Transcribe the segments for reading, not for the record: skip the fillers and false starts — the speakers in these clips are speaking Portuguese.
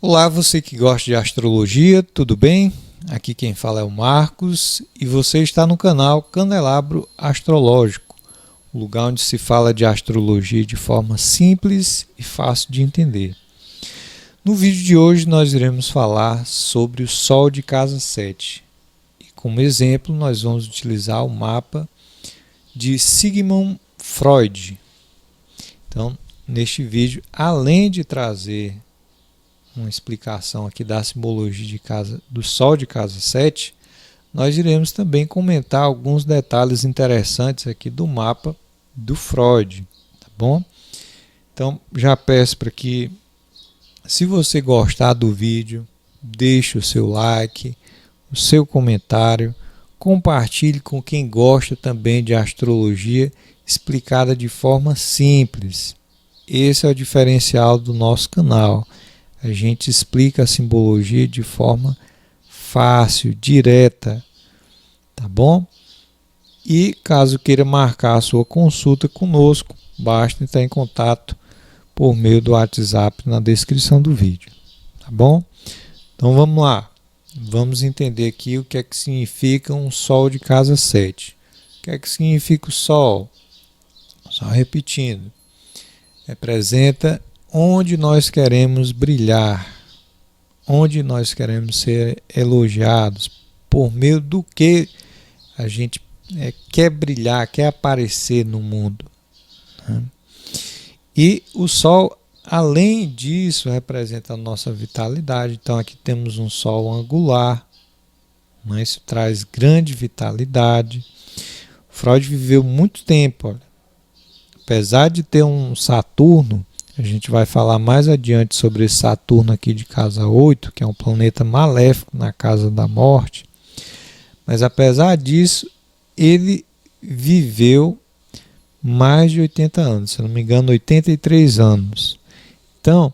Olá, você que gosta de astrologia, tudo bem? Aqui quem fala é o Marcos e você está no canal Candelabro Astrológico, o lugar onde se fala de astrologia de forma simples e fácil de entender. No vídeo de hoje nós iremos falar sobre o Sol de casa 7 e como exemplo nós vamos utilizar o mapa de Sigmund Freud. Então, neste vídeo, além de trazer uma explicação aqui da simbologia do Sol de casa 7, nós iremos também comentar alguns detalhes interessantes aqui do mapa do Freud, tá bom? Então, já peço para que, se você gostar do vídeo, deixe o seu like, o seu comentário, compartilhe com quem gosta também de astrologia explicada de forma simples. Esse é o diferencial do nosso canal. A gente explica a simbologia de forma fácil, direta, tá bom? E caso queira marcar a sua consulta conosco, basta entrar em contato por meio do WhatsApp na descrição do vídeo, tá bom? Então vamos lá, vamos entender aqui o que é que significa um Sol de casa 7. O que é que significa o Sol? Só repetindo, representa onde nós queremos brilhar, onde nós queremos ser elogiados, por meio do que a gente quer brilhar, quer aparecer no mundo. Né? E o Sol, além disso, representa a nossa vitalidade. Então aqui temos um Sol angular, né? Isso traz grande vitalidade. Freud viveu muito tempo, olha. Apesar de ter um Saturno, a gente vai falar mais adiante sobre esse Saturno aqui de casa 8, que é um planeta maléfico na casa da morte. Mas apesar disso, ele viveu mais de 80 anos, se não me engano, 83 anos. Então,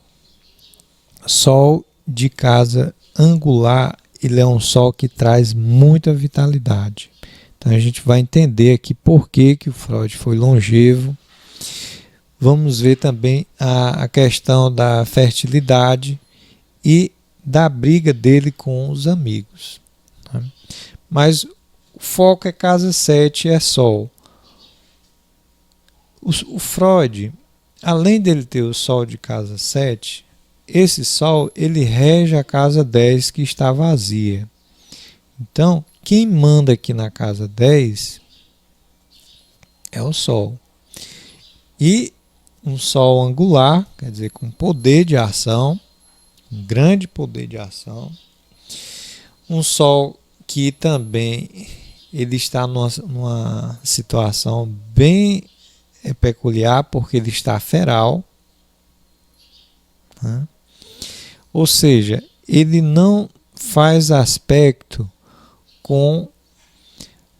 Sol de casa angular, ele é um Sol que traz muita vitalidade. Então a gente vai entender aqui por que o Freud foi longevo. Vamos ver também a questão da fertilidade e da briga dele com os amigos. Tá? Mas o foco é casa 7, é Sol. O Freud, além dele ter o Sol de casa 7, esse Sol ele rege a casa 10 que está vazia. Então, quem manda aqui na casa 10 é o Sol. E um Sol angular, quer dizer, com poder de ação, um grande poder de ação. Um Sol que também ele está numa situação bem peculiar, porque ele está feral. Né? Ou seja, ele não faz aspecto com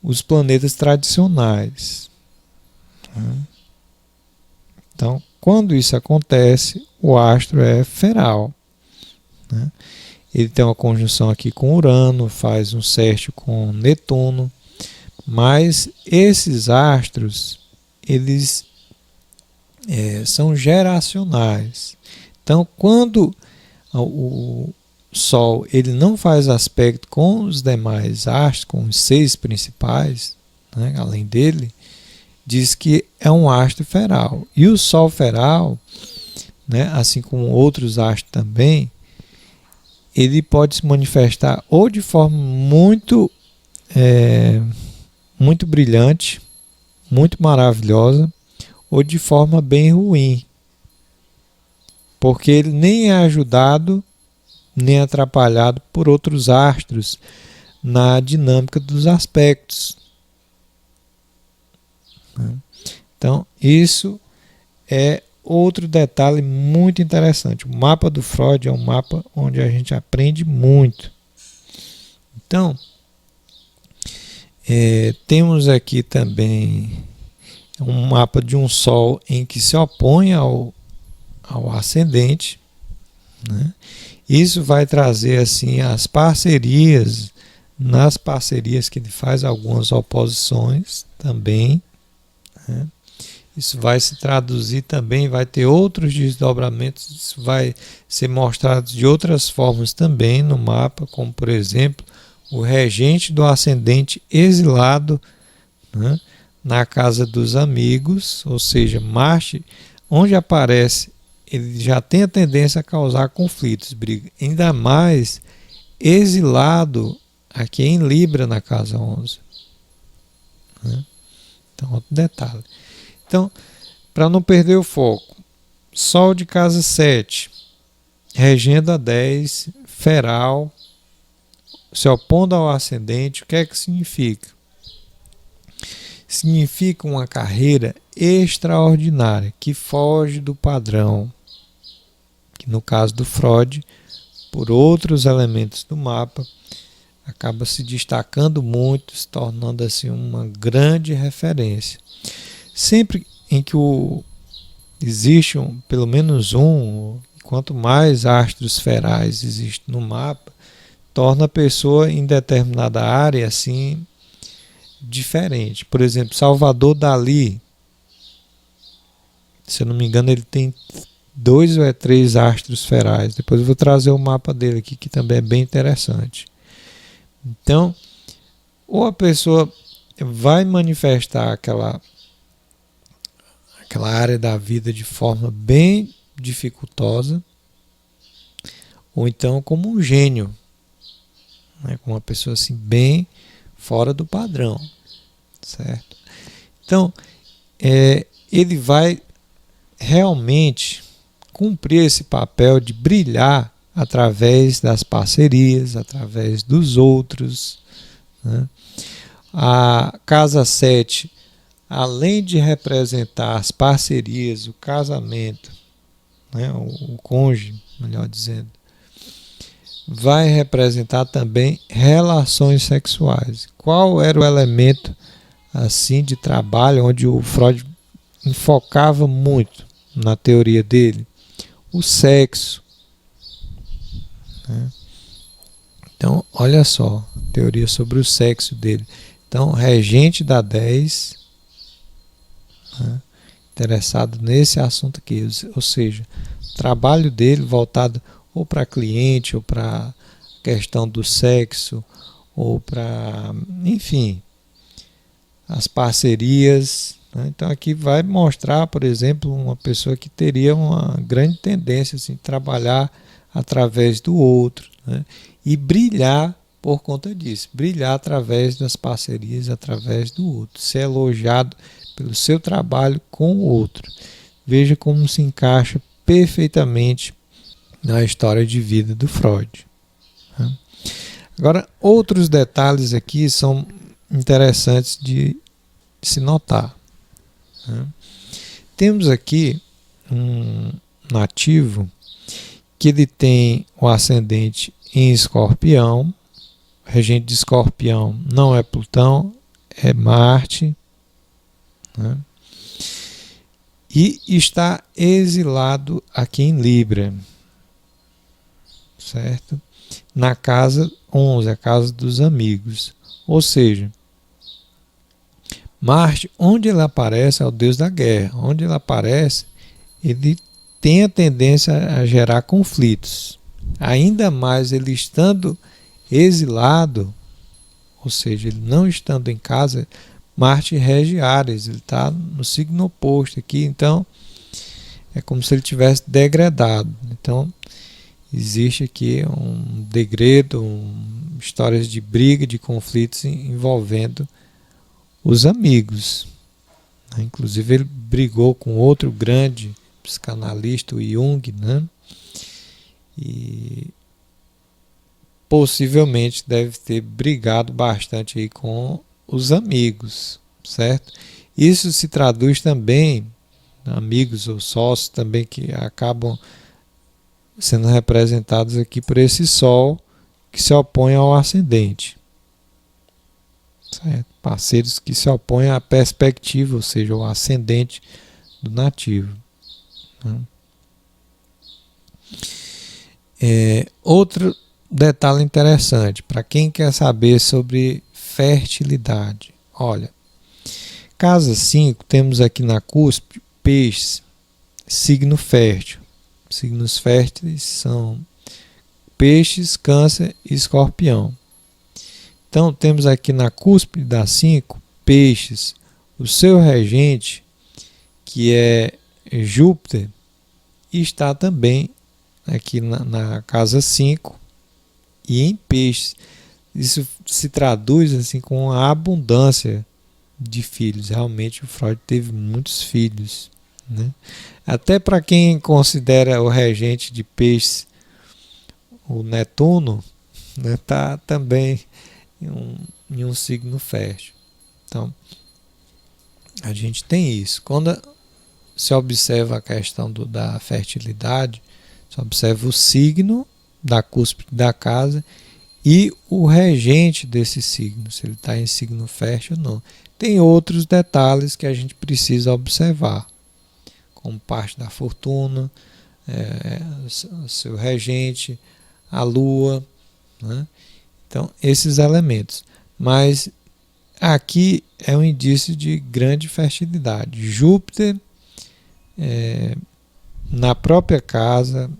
os planetas tradicionais. Né? Então, quando isso acontece, o astro é feral. Né? Ele tem uma conjunção aqui com Urano, faz um sextil com Netuno, mas esses astros, eles são geracionais. Então, quando o Sol ele não faz aspecto com os demais astros, com os 6 principais, né, além dele, diz que é um astro feral. E o Sol feral, né, assim como outros astros também, ele pode se manifestar ou de forma muito brilhante, muito maravilhosa, ou de forma bem ruim. Porque ele nem é ajudado, nem atrapalhado por outros astros na dinâmica dos aspectos. Então, isso é outro detalhe muito interessante. O mapa do Freud é um mapa onde a gente aprende muito. Então, temos aqui também um mapa de um Sol em que se opõe ao ascendente. Né? Isso vai trazer assim as parcerias, nas parcerias que ele faz algumas oposições também. Né? isso vai se traduzir também, vai ter outros desdobramentos, isso vai ser mostrado de outras formas também no mapa, como por exemplo, o regente do ascendente exilado, né, na casa dos amigos, ou seja, Marte, onde aparece, ele já tem a tendência a causar conflitos, briga, ainda mais exilado aqui em Libra na casa 11. Né? Então, outro detalhe. Então, para não perder o foco, Sol de casa 7, regendo a 10, feral, se opondo ao ascendente, o que é que significa? Significa uma carreira extraordinária, que foge do padrão, que no caso do Freud, por outros elementos do mapa, acaba se destacando muito, se tornando assim uma grande referência. Sempre em que existe pelo menos quanto mais astros ferais existe no mapa, torna a pessoa em determinada área assim diferente. Por exemplo, Salvador Dalí, se eu não me engano, ele tem 2 ou 3 astros ferais. Depois eu vou trazer o mapa dele aqui, que também é bem interessante. Então, ou a pessoa vai manifestar aquela área da vida de forma bem dificultosa, ou então como um gênio, né? Como uma pessoa assim bem fora do padrão, certo? Então, ele vai realmente cumprir esse papel de brilhar através das parcerias, através dos outros, né? A casa 7, além de representar as parcerias, o casamento, né, o cônjuge, melhor dizendo, vai representar também relações sexuais. Qual era o elemento assim de trabalho onde o Freud enfocava muito na teoria dele? O sexo. Né? Então, olha só, a teoria sobre o sexo dele. Então, regente da 10, né, interessado nesse assunto aqui, ou seja, o trabalho dele voltado ou para cliente, ou para questão do sexo, ou para, enfim, as parcerias. Né? Então, aqui vai mostrar, por exemplo, uma pessoa que teria uma grande tendência assim, de trabalhar através do outro, né? E brilhar por conta disso, brilhar através das parcerias, através do outro, ser elogiado pelo seu trabalho com o outro. Veja como se encaixa perfeitamente na história de vida do Freud. Né? Agora, outros detalhes aqui são interessantes de se notar. Né? Temos aqui um nativo que ele tem o ascendente em Escorpião. O regente de Escorpião não é Plutão, é Marte, né? E está exilado aqui em Libra, certo? Na casa 11, a casa dos amigos. Ou seja, Marte, onde ele aparece, é o deus da guerra. Onde ele aparece, ele tem a tendência a gerar conflitos. Ainda mais ele estando exilado, ou seja, ele não estando em casa, Marte rege Áries, ele está no signo oposto aqui, então é como se ele tivesse degradado. Então existe aqui um degredo, histórias de briga, de conflitos envolvendo os amigos. Inclusive ele brigou com outro grande psicanalista, o Jung, né? E possivelmente deve ter brigado bastante aí com os amigos, certo? Isso se traduz também, amigos ou sócios também que acabam sendo representados aqui por esse Sol que se opõe ao ascendente, certo? Parceiros que se opõem à perspectiva, ou seja, ao ascendente do nativo. Né? Outro detalhe interessante para quem quer saber sobre fertilidade. Olha, casa 5, temos aqui na cúspide peixes, signo fértil. Signos férteis são peixes, câncer e escorpião. Então temos aqui na cúspide da 5, peixes, o seu regente, que é Júpiter, está também aqui na casa 5 e em peixes. Isso se traduz assim com a abundância de filhos. Realmente o Freud teve muitos filhos, né? Até para quem considera o regente de peixes o Netuno, né, tá também em um signo fértil. Então a gente tem isso. Quando se observa a questão da fertilidade, se observa o signo da cúspide da casa e o regente desse signo, se ele está em signo fértil ou não. Tem outros detalhes que a gente precisa observar, como parte da fortuna, seu regente, a lua, né? Então, esses elementos. Mas aqui é um indício de grande fertilidade. Júpiter, na própria casa,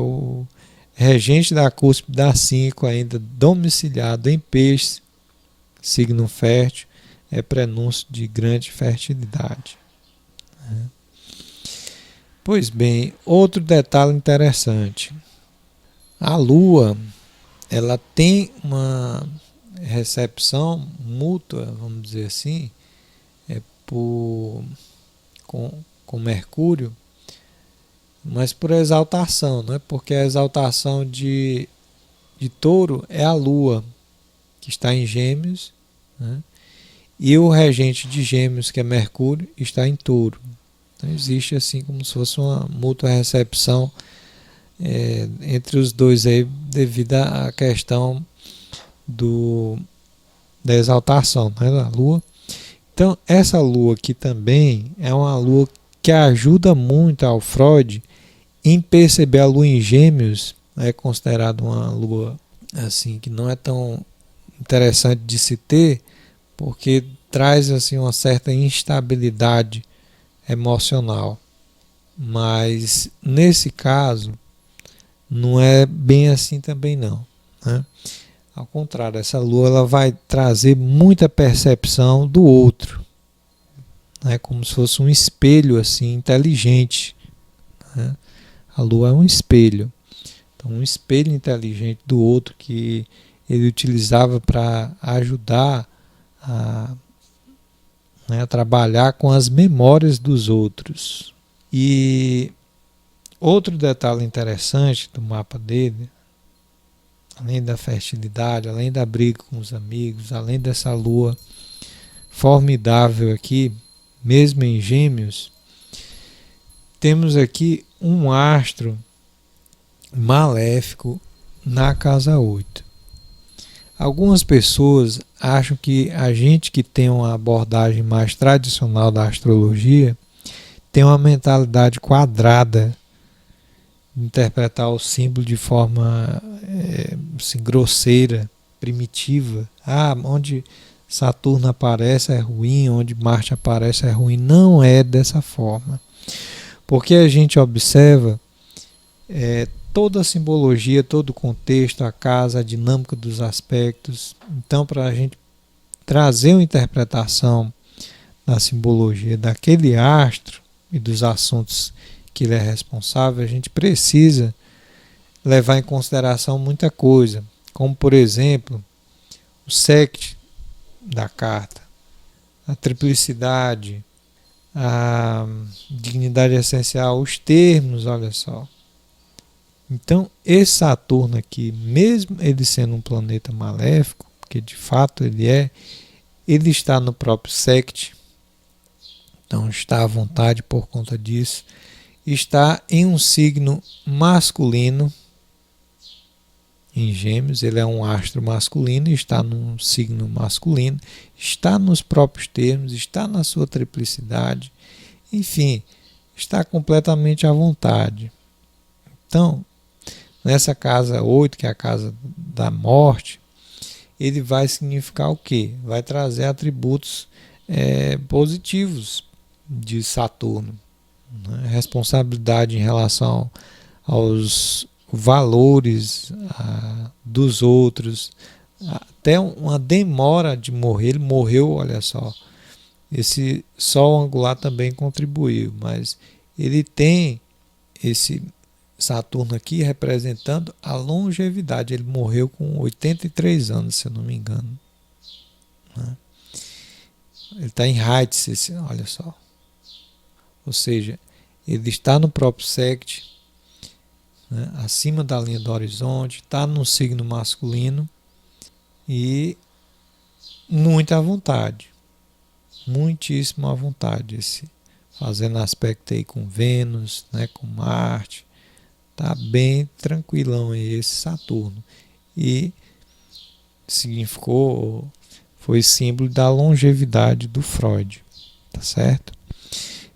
o regente da cúspide da 5, ainda domiciliado em peixes, signo fértil, é prenúncio de grande fertilidade. Pois bem, outro detalhe interessante. A Lua, ela tem uma recepção mútua, vamos dizer assim, com Mercúrio, mas por exaltação, não é? Porque a exaltação de Touro é a Lua, que está em Gêmeos, né? E o regente de Gêmeos, que é Mercúrio, está em Touro. Então existe assim como se fosse uma mútua recepção entre os dois aí, devido à questão da exaltação, né, da Lua. Então essa Lua aqui também é uma Lua que ajuda muito ao Freud em perceber a Lua em Gêmeos. É considerada uma Lua assim que não é tão interessante de se ter, porque traz assim uma certa instabilidade emocional. Mas nesse caso não é bem assim também não, né? Ao contrário, essa Lua ela vai trazer muita percepção do outro, né? Como se fosse um espelho assim inteligente, né? A Lua é um espelho, então um espelho inteligente do outro que ele utilizava para ajudar a trabalhar com as memórias dos outros. E outro detalhe interessante do mapa dele, além da fertilidade, além da briga com os amigos, além dessa Lua formidável aqui, mesmo em Gêmeos, temos aqui um astro maléfico na casa 8. Algumas pessoas acham que a gente que tem uma abordagem mais tradicional da astrologia tem uma mentalidade quadrada, de interpretar o símbolo de forma assim, grosseira, primitiva. Onde Saturno aparece é ruim, onde Marte aparece é ruim. Não é dessa forma. Porque a gente observa toda a simbologia, todo o contexto, a casa, a dinâmica dos aspectos. Então, para a gente trazer uma interpretação da simbologia daquele astro e dos assuntos que ele é responsável, a gente precisa levar em consideração muita coisa, como por exemplo o sect da carta, a triplicidade, a dignidade essencial, os termos, olha só. Então esse Saturno aqui, mesmo ele sendo um planeta maléfico, porque de fato ele está no próprio sect, então está à vontade por conta disso, está em um signo masculino, em Gêmeos, ele é um astro masculino, está num signo masculino, está nos próprios termos, está na sua triplicidade, enfim, está completamente à vontade. Então, nessa casa 8, que é a casa da morte, ele vai significar o quê? Vai trazer atributos positivos de Saturno, né? Responsabilidade em relação aos valores dos outros, até uma demora de morrer. Ele morreu, olha só, esse Sol angular também contribuiu, mas ele tem esse Saturno aqui representando a longevidade. Ele morreu com 83 anos, se eu não me engano, né? Ele está em Heights, olha só. Ou seja, ele está no próprio sect, né, acima da linha do horizonte, está no signo masculino e muita vontade, muitíssimo à vontade, fazendo aspecto aí com Vênus, né, com Marte, tá bem tranquilão aí esse Saturno, e foi símbolo da longevidade do Freud, tá certo?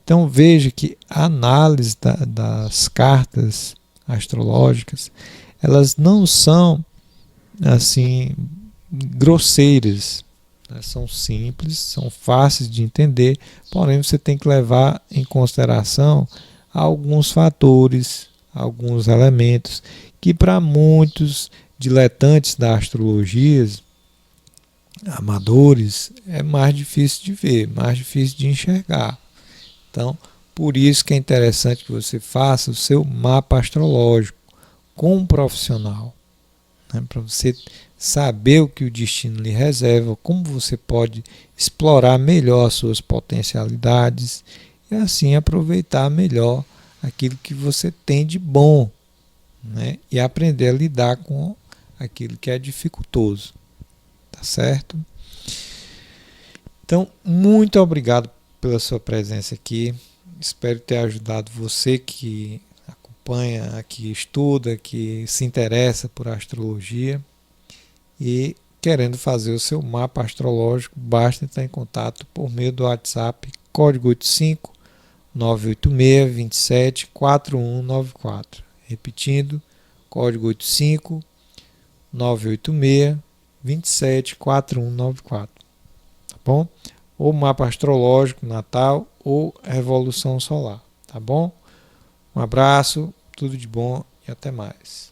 Então veja que a análise das cartas astrológicas, elas não são assim grosseiras, né? São simples, são fáceis de entender, porém você tem que levar em consideração alguns fatores, alguns elementos que para muitos diletantes da astrologia, amadores, é mais difícil de ver, mais difícil de enxergar. Então, por isso que é interessante que você faça o seu mapa astrológico com um profissional, né, para você saber o que o destino lhe reserva, como você pode explorar melhor as suas potencialidades e assim aproveitar melhor aquilo que você tem de bom, né, e aprender a lidar com aquilo que é dificultoso, tá certo? Então, muito obrigado pela sua presença aqui. Espero ter ajudado você que acompanha, que estuda, que se interessa por astrologia e querendo fazer o seu mapa astrológico, basta entrar em contato por meio do WhatsApp, código 85 986 27 4194. Repetindo, código 85 986 27 4194. Tá bom? Ou mapa astrológico natal ou revolução solar, tá bom? Um abraço, tudo de bom e até mais.